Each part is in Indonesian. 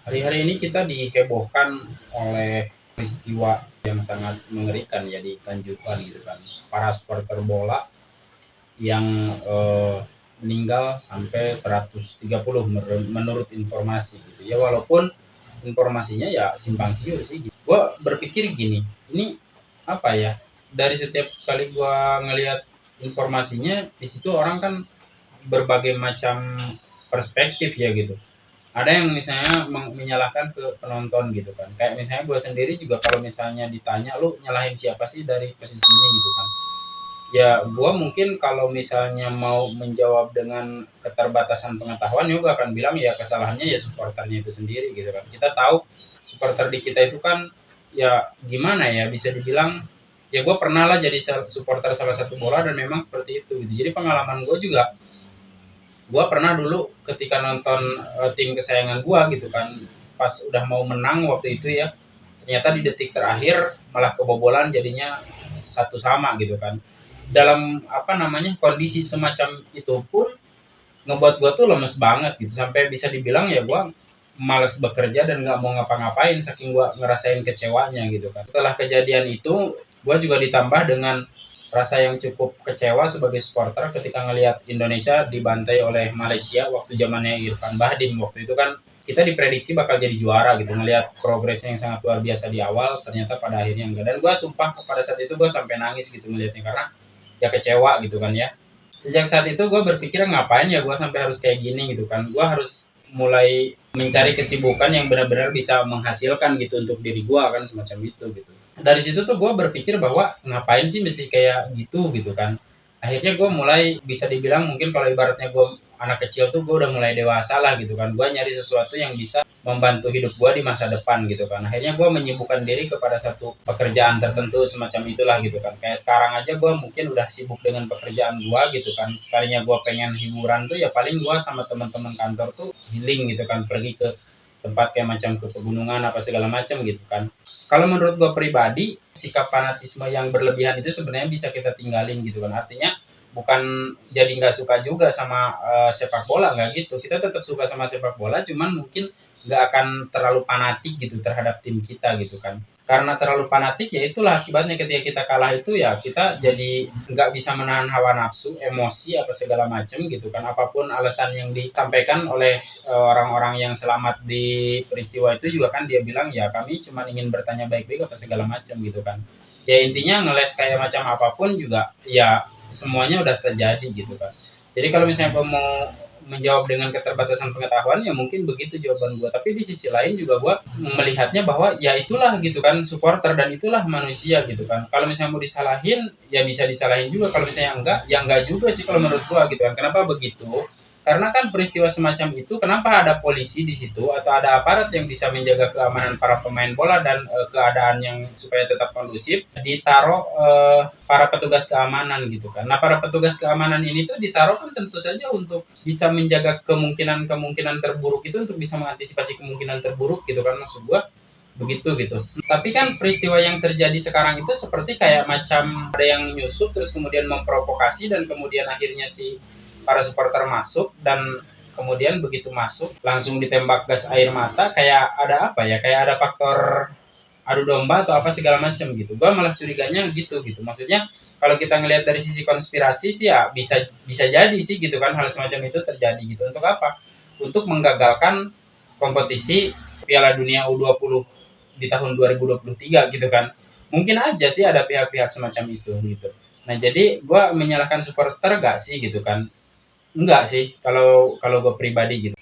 Hari-hari ini kita dihebohkan oleh peristiwa yang sangat mengerikan ya di Kanjuruhan gitu kan. Para supporter bola yang meninggal sampai 130 menurut informasi gitu. Ya walaupun informasinya ya simpang siur sih. Gitu. Gua berpikir gini, ini apa ya? Dari setiap kali gua ngelihat informasinya di situ orang kan berbagai macam perspektif ya gitu. Ada yang misalnya menyalahkan ke penonton gitu kan, kayak misalnya gue sendiri juga kalau misalnya ditanya lu nyalahin siapa sih dari posisi ini gitu kan, ya gue mungkin kalau misalnya mau menjawab dengan keterbatasan pengetahuan ya gue akan bilang ya kesalahannya ya supporternya itu sendiri gitu kan. Kita tahu supporter di kita itu kan ya gimana ya, bisa dibilang ya gue pernah lah jadi supporter salah satu bola dan memang seperti itu gitu. Jadi pengalaman gue juga, gue pernah dulu ketika nonton tim kesayangan gue gitu kan, pas udah mau menang waktu itu ya, ternyata di detik terakhir malah kebobolan jadinya satu sama gitu kan. Dalam apa namanya kondisi semacam itu pun ngebuat gue tuh lemes banget gitu, sampai bisa dibilang ya gue males bekerja dan nggak mau ngapa-ngapain saking gue ngerasain kecewanya gitu kan. Setelah kejadian itu gue juga ditambah dengan rasa yang cukup kecewa sebagai supporter ketika ngelihat Indonesia dibantai oleh Malaysia waktu zamannya Irfan Bahdim. Waktu itu kan kita diprediksi bakal jadi juara gitu, ngelihat progresnya yang sangat luar biasa di awal, ternyata pada akhirnya enggak. Dan gue sumpah pada saat itu gue sampai nangis gitu melihatnya, karena ya kecewa gitu kan ya. Sejak saat itu gue berpikir ngapain ya gue sampai harus kayak gini gitu kan. Gue harus mulai mencari kesibukan yang benar-benar bisa menghasilkan gitu untuk diri gue kan, semacam itu gitu. Dari situ tuh gue berpikir bahwa ngapain sih mesti kayak gitu kan. Akhirnya gue mulai bisa dibilang mungkin kalau ibaratnya gue anak kecil tuh gue udah mulai dewasa lah gitu kan. Gue nyari sesuatu yang bisa membantu hidup gue di masa depan gitu kan. Akhirnya gue menyibukkan diri kepada satu pekerjaan tertentu semacam itulah gitu kan. Kayak sekarang aja gue mungkin udah sibuk dengan pekerjaan gue gitu kan. Sekalinya gue pengen hiburan tuh ya paling gue sama teman-teman kantor tuh healing gitu kan, pergi ke tempat kayak macam ke pegunungan apa segala macam gitu kan. Kalau menurut gue pribadi, sikap fanatisme yang berlebihan itu sebenarnya bisa kita tinggalin gitu kan. Artinya bukan jadi nggak suka juga sama sepak bola, nggak gitu. Kita tetap suka sama sepak bola, cuman mungkin nggak akan terlalu fanatik gitu terhadap tim kita gitu kan. Karena terlalu fanatik ya itulah akibatnya, ketika kita kalah itu ya kita jadi nggak bisa menahan hawa nafsu, emosi apa segala macam gitu kan. Apapun alasan yang disampaikan oleh orang-orang yang selamat di peristiwa itu juga kan dia bilang ya kami cuma ingin bertanya baik-baik apa segala macam gitu kan. Ya intinya ngeles kayak macam apapun juga ya semuanya udah terjadi gitu kan. Jadi kalau misalnya gue mau menjawab dengan keterbatasan pengetahuan ya mungkin begitu jawaban gue. Tapi di sisi lain juga gue melihatnya bahwa ya itulah gitu kan supporter dan itulah manusia gitu kan. Kalau misalnya mau disalahin ya bisa disalahin juga, kalau misalnya enggak ya enggak juga sih kalau menurut gue gitu kan. Kenapa begitu? Karena kan peristiwa semacam itu, kenapa ada polisi di situ atau ada aparat yang bisa menjaga keamanan para pemain bola dan keadaan yang supaya tetap kondusif, ditaruh para petugas keamanan gitu kan. Nah, para petugas keamanan ini tuh ditaruh kan tentu saja untuk bisa menjaga kemungkinan-kemungkinan terburuk itu, untuk bisa mengantisipasi kemungkinan terburuk gitu kan, maksud gua begitu gitu. Tapi kan peristiwa yang terjadi sekarang itu seperti kayak macam ada yang nyusup terus kemudian memprovokasi dan kemudian akhirnya si para supporter masuk, dan kemudian begitu masuk langsung ditembak gas air mata, kayak ada apa ya, kayak ada faktor adu domba atau apa segala macam gitu. Gue malah curiganya gitu maksudnya. Kalau kita ngelihat dari sisi konspirasi sih ya bisa bisa jadi sih gitu kan, hal semacam itu terjadi gitu. Untuk apa? Untuk menggagalkan kompetisi Piala Dunia U20 di tahun 2023 gitu kan. Mungkin aja sih ada pihak-pihak semacam itu gitu. Nah jadi gue menyalahkan supporter gak sih gitu kan? Enggak sih, kalau kalau gue pribadi gitu.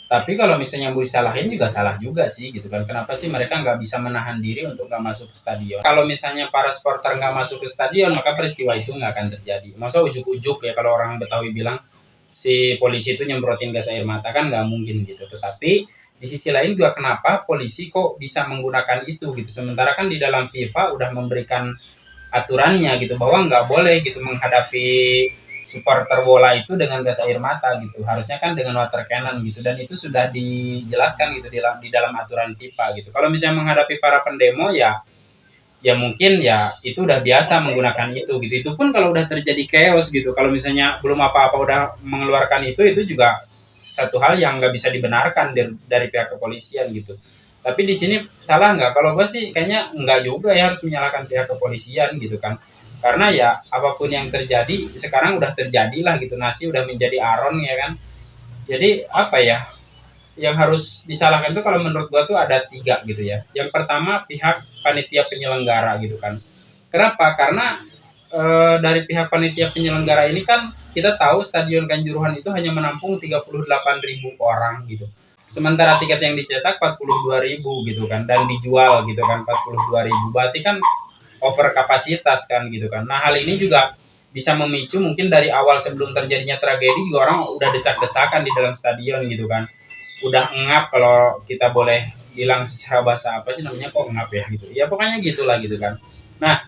Tapi kalau misalnya mau disalahin juga salah juga sih gitu kan. Kenapa sih mereka nggak bisa menahan diri untuk nggak masuk ke stadion? Kalau misalnya para supporter nggak masuk ke stadion, maka peristiwa itu nggak akan terjadi. Masa ujuk-ujuk ya, kalau orang Betawi bilang si polisi itu nyemprotin gas air mata, kan nggak mungkin gitu. Tetapi di sisi lain juga kenapa polisi kok bisa menggunakan itu gitu. Sementara kan di dalam FIFA udah memberikan aturannya gitu bahwa nggak boleh gitu menghadapi supporter bola itu dengan gas air mata gitu, harusnya kan dengan water cannon gitu, dan itu sudah dijelaskan gitu di dalam aturan FIFA gitu. Kalau misalnya menghadapi para pendemo ya ya mungkin ya itu udah biasa menggunakan itu gitu. Itu pun kalau udah terjadi chaos gitu, kalau misalnya belum apa-apa udah mengeluarkan itu juga satu hal yang nggak bisa dibenarkan dari pihak kepolisian gitu. Tapi di sini salah nggak? Kalau gue sih kayaknya nggak juga ya harus menyalahkan pihak kepolisian gitu kan. Karena ya apapun yang terjadi sekarang udah terjadi lah gitu, nasi udah menjadi aron ya kan. Jadi apa ya? Yang harus disalahkan tuh kalau menurut gua tuh ada 3 gitu ya. Yang pertama pihak panitia penyelenggara gitu kan. Kenapa? Karena dari pihak panitia penyelenggara ini kan kita tahu Stadion Kanjuruhan itu hanya menampung 38.000 orang gitu. Sementara tiket yang dicetak 42.000 gitu kan dan dijual gitu kan 42.000. Berarti kan over kapasitas kan gitu kan. Nah, hal ini juga bisa memicu mungkin dari awal sebelum terjadinya tragedi juga orang udah desak-desakan di dalam stadion gitu kan, udah ngap kalau kita boleh bilang secara bahasa apa sih namanya, kok ngap ya gitu ya, pokoknya gitulah gitu kan. Nah,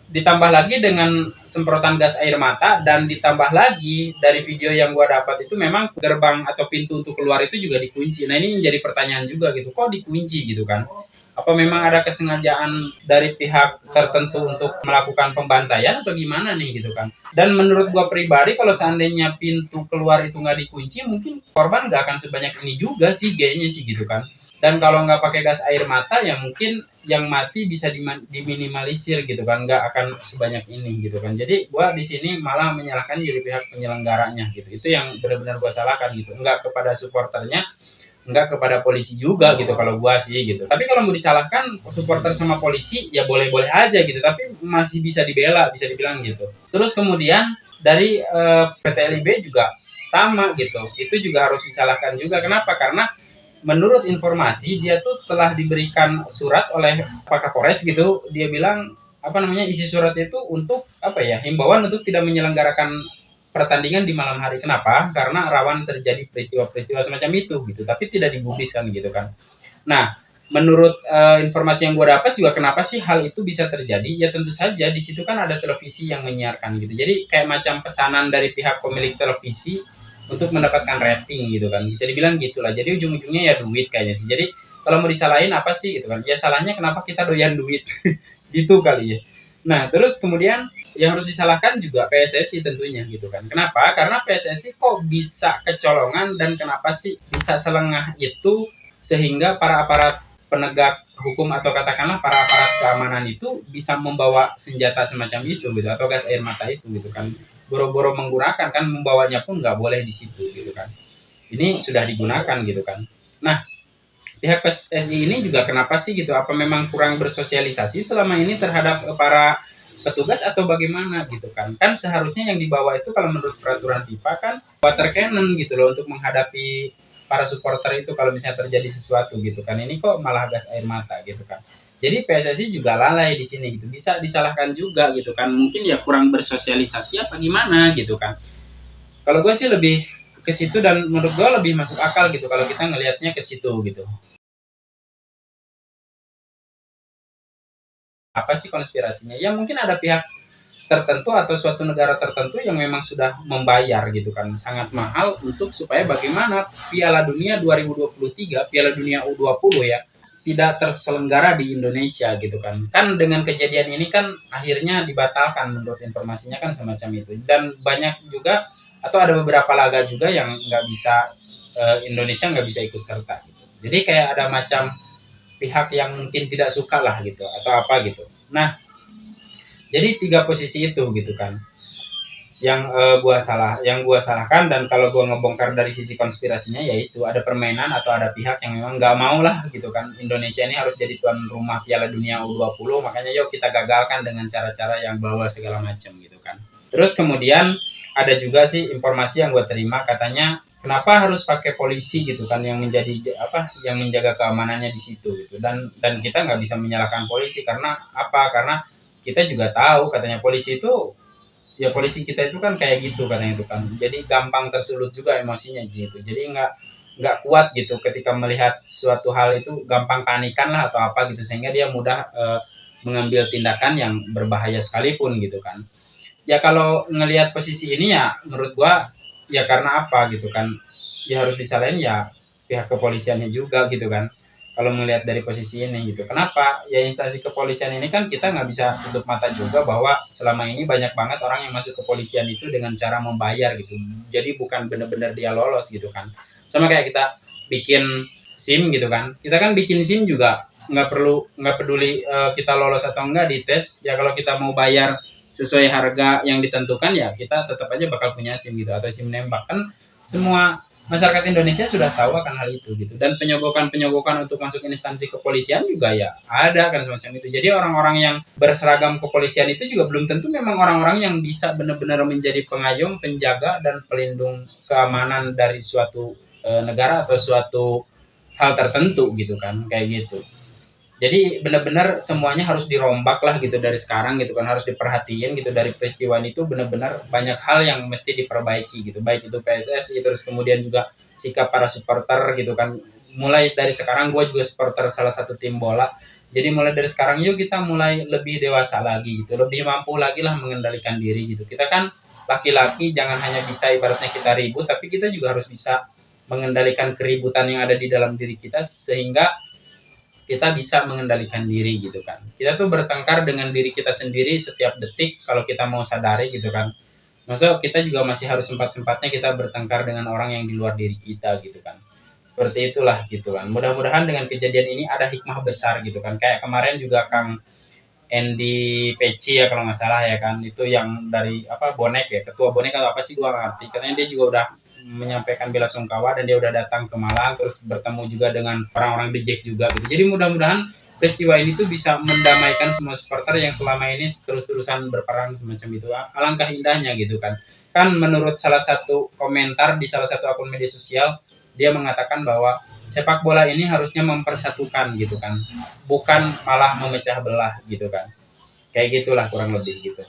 ditambah lagi dengan semprotan gas air mata dan ditambah lagi dari video yang gua dapat itu memang gerbang atau pintu untuk keluar itu juga dikunci. Nah, ini menjadi pertanyaan juga gitu, kok dikunci gitu kan, apa memang ada kesengajaan dari pihak tertentu untuk melakukan pembantaian atau gimana nih gitu kan. Dan menurut gua pribadi kalau seandainya pintu keluar itu nggak dikunci mungkin korban nggak akan sebanyak ini juga sih kayaknya sih gitu kan. Dan kalau nggak pakai gas air mata ya mungkin yang mati bisa diminimalisir gitu kan, nggak akan sebanyak ini gitu kan. Jadi gua di sini malah menyalahkan dari pihak penyelenggaranya gitu, itu yang benar-benar gua salahkan gitu, nggak kepada supporternya, nggak kepada polisi juga gitu kalau gua sih gitu. Tapi kalau mau disalahkan supporter sama polisi ya boleh-boleh aja gitu, tapi masih bisa dibela, bisa dibilang gitu. Terus kemudian dari PT LIB juga sama gitu, itu juga harus disalahkan juga. Kenapa? Karena menurut informasi dia tuh telah diberikan surat oleh Pak Kapolres gitu, dia bilang apa namanya, isi surat itu untuk apa ya, himbauan untuk tidak menyelenggarakan pertandingan di malam hari. Kenapa? Karena rawan terjadi peristiwa-peristiwa semacam itu gitu, tapi tidak digubriskan gitu kan. Nah, menurut informasi yang gue dapat juga kenapa sih hal itu bisa terjadi? Ya tentu saja di situ kan ada televisi yang menyiarkan gitu. Jadi kayak macam pesanan dari pihak pemilik televisi untuk mendapatkan rating gitu kan. Bisa dibilang gitulah. Jadi ujung-ujungnya ya duit kayaknya sih. Jadi kalau mau disalahin apa sih gitu kan? Ya salahnya kenapa kita doyan duit. Gitu kali ya. Nah, terus kemudian yang harus disalahkan juga PSSI tentunya gitu kan. Kenapa? Karena PSSI kok bisa kecolongan dan kenapa sih bisa selengah itu sehingga para aparat penegak hukum atau katakanlah para aparat keamanan itu bisa membawa senjata semacam itu gitu atau gas air mata itu gitu kan, boro-boro menggunakan kan, membawanya pun nggak boleh di situ gitu kan, ini sudah digunakan gitu kan. Nah, pihak PSSI ini juga kenapa sih gitu, apa memang kurang bersosialisasi selama ini terhadap para petugas atau bagaimana gitu kan. Kan seharusnya yang dibawa itu kalau menurut peraturan FIFA kan water cannon gitu loh untuk menghadapi para supporter itu kalau misalnya terjadi sesuatu gitu kan. Ini kok malah gas air mata gitu kan. Jadi PSSI juga lalai di sini gitu. Bisa disalahkan juga gitu kan. Mungkin ya kurang bersosialisasi apa gimana gitu kan. Kalau gue sih lebih ke situ dan menurut gue lebih masuk akal gitu kalau kita ngelihatnya ke situ gitu. Apa sih konspirasinya? Ya mungkin ada pihak tertentu atau suatu negara tertentu yang memang sudah membayar gitu kan sangat mahal untuk supaya bagaimana Piala Dunia 2023, Piala Dunia U20 ya, tidak terselenggara di Indonesia gitu kan. Kan dengan kejadian ini kan akhirnya dibatalkan menurut informasinya kan semacam itu. Dan banyak juga atau ada beberapa laga juga yang nggak bisa Indonesia nggak bisa ikut serta gitu. Jadi kayak ada macam pihak yang mungkin tidak suka lah gitu atau apa gitu. Nah, jadi 3 posisi itu gitu kan yang gua salahkan. Dan kalau gua ngebongkar dari sisi konspirasinya yaitu ada permainan atau ada pihak yang memang nggak mau lah gitu kan, Indonesia ini harus jadi tuan rumah Piala Dunia U20, makanya yuk kita gagalkan dengan cara-cara yang bawa segala macam gitu kan. Terus kemudian ada juga sih informasi yang gua terima, katanya kenapa harus pakai polisi gitu kan yang menjadi apa yang menjaga keamanannya di situ gitu. Dan kita nggak bisa menyalahkan polisi karena apa, karena kita juga tahu katanya polisi itu, ya polisi kita itu kan kayak gitu katanya itu kan, jadi gampang tersulut juga emosinya gitu, jadi nggak kuat gitu ketika melihat suatu hal itu, gampang panikan lah atau apa gitu, sehingga dia mudah mengambil tindakan yang berbahaya sekalipun gitu kan. Ya kalau ngelihat posisi ini ya menurut gua ya karena apa gitu kan, ya harus disalahin ya pihak kepolisiannya juga gitu kan. kalau melihat dari posisi ini gitu. Kenapa? Ya instansi kepolisian ini kan kita nggak bisa tutup mata juga bahwa selama ini banyak banget orang yang masuk kepolisian itu dengan cara membayar gitu. Jadi bukan benar-benar dia lolos gitu kan. Sama kayak kita bikin SIM gitu kan. Kita kan bikin SIM juga nggak peduli kita lolos atau enggak di tes. Ya kalau kita mau bayar sesuai harga yang ditentukan ya kita tetap aja bakal punya SIM gitu atau SIM nembak kan semua masyarakat Indonesia sudah tahu akan hal itu gitu dan penyogokan untuk masuk instansi kepolisian juga ya ada kan semacam itu. Jadi orang-orang yang berseragam kepolisian itu juga belum tentu memang orang-orang yang bisa benar-benar menjadi pengayom, penjaga dan pelindung keamanan dari suatu negara atau suatu hal tertentu gitu kan kayak gitu. Jadi benar-benar semuanya harus dirombak lah gitu dari sekarang gitu kan harus diperhatiin gitu dari peristiwa itu benar-benar banyak hal yang mesti diperbaiki gitu baik itu PSSI terus kemudian juga sikap para supporter gitu kan mulai dari sekarang gue juga supporter salah satu tim bola jadi mulai dari sekarang yuk kita mulai lebih dewasa lagi gitu lebih mampu lagi lah mengendalikan diri gitu kita kan laki-laki jangan hanya bisa ibaratnya kita ribut tapi kita juga harus bisa mengendalikan keributan yang ada di dalam diri kita sehingga kita bisa mengendalikan diri gitu kan. Kita tuh bertengkar dengan diri kita sendiri setiap detik kalau kita mau sadari gitu kan. Maksudnya kita juga masih harus sempat-sempatnya kita bertengkar dengan orang yang di luar diri kita gitu kan. Seperti itulah gitu kan. Mudah-mudahan dengan kejadian ini ada hikmah besar gitu kan. Kayak kemarin juga Kang Andy Peci ya kalau nggak salah ya kan itu yang dari apa bonek ya ketua bonek atau apa sih gua nggak ngerti katanya dia juga udah menyampaikan bela sungkawa dan dia udah datang ke Malang terus bertemu juga dengan orang-orang The Jack juga gitu jadi mudah-mudahan peristiwa ini tuh bisa mendamaikan semua supporter yang selama ini terus-terusan berperang semacam itu alangkah indahnya gitu kan kan menurut salah satu komentar di salah satu akun media sosial dia mengatakan bahwa sepak bola ini harusnya mempersatukan gitu kan bukan malah memecah belah gitu kan kayak gitulah kurang lebih gitu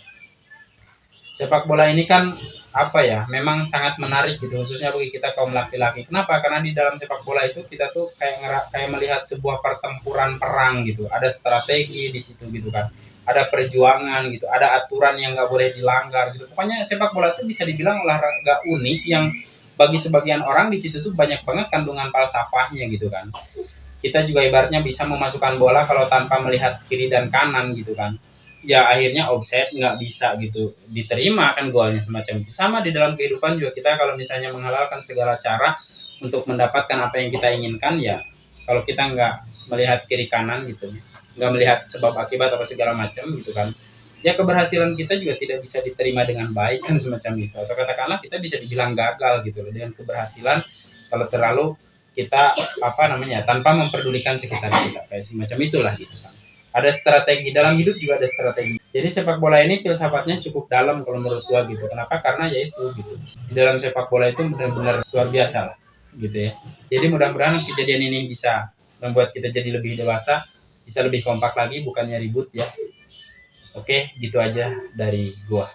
sepak bola ini kan apa ya memang sangat menarik gitu khususnya bagi kita kaum laki-laki kenapa karena di dalam sepak bola itu kita tuh kayak melihat sebuah pertempuran perang gitu ada strategi di situ gitu kan ada perjuangan gitu ada aturan yang nggak boleh dilanggar gitu pokoknya sepak bola itu bisa dibilang olahraga unik yang bagi sebagian orang di situ tuh banyak banget kandungan falsafahnya gitu kan kita juga ibaratnya bisa memasukkan bola kalau tanpa melihat kiri dan kanan gitu kan ya akhirnya offset nggak bisa gitu diterima kan golnya semacam itu sama di dalam kehidupan juga kita kalau misalnya menghalalkan segala cara untuk mendapatkan apa yang kita inginkan ya kalau kita nggak melihat kiri kanan gitu nggak melihat sebab akibat apa segala macam gitu kan ya keberhasilan kita juga tidak bisa diterima dengan baik kan semacam itu atau katakanlah kita bisa dibilang gagal gitu loh dengan keberhasilan kalau terlalu kita apa namanya tanpa memperdulikan sekitar kita kayak semacam itulah gitu kan ada strategi dalam hidup juga ada strategi jadi sepak bola ini filsafatnya cukup dalam kalau menurut gua gitu kenapa karena yaitu gitu di dalam sepak bola itu benar-benar luar biasa lah gitu ya jadi mudah-mudahan kejadian ini bisa membuat kita jadi lebih dewasa bisa lebih kompak lagi bukannya ribut ya oke gitu aja dari gua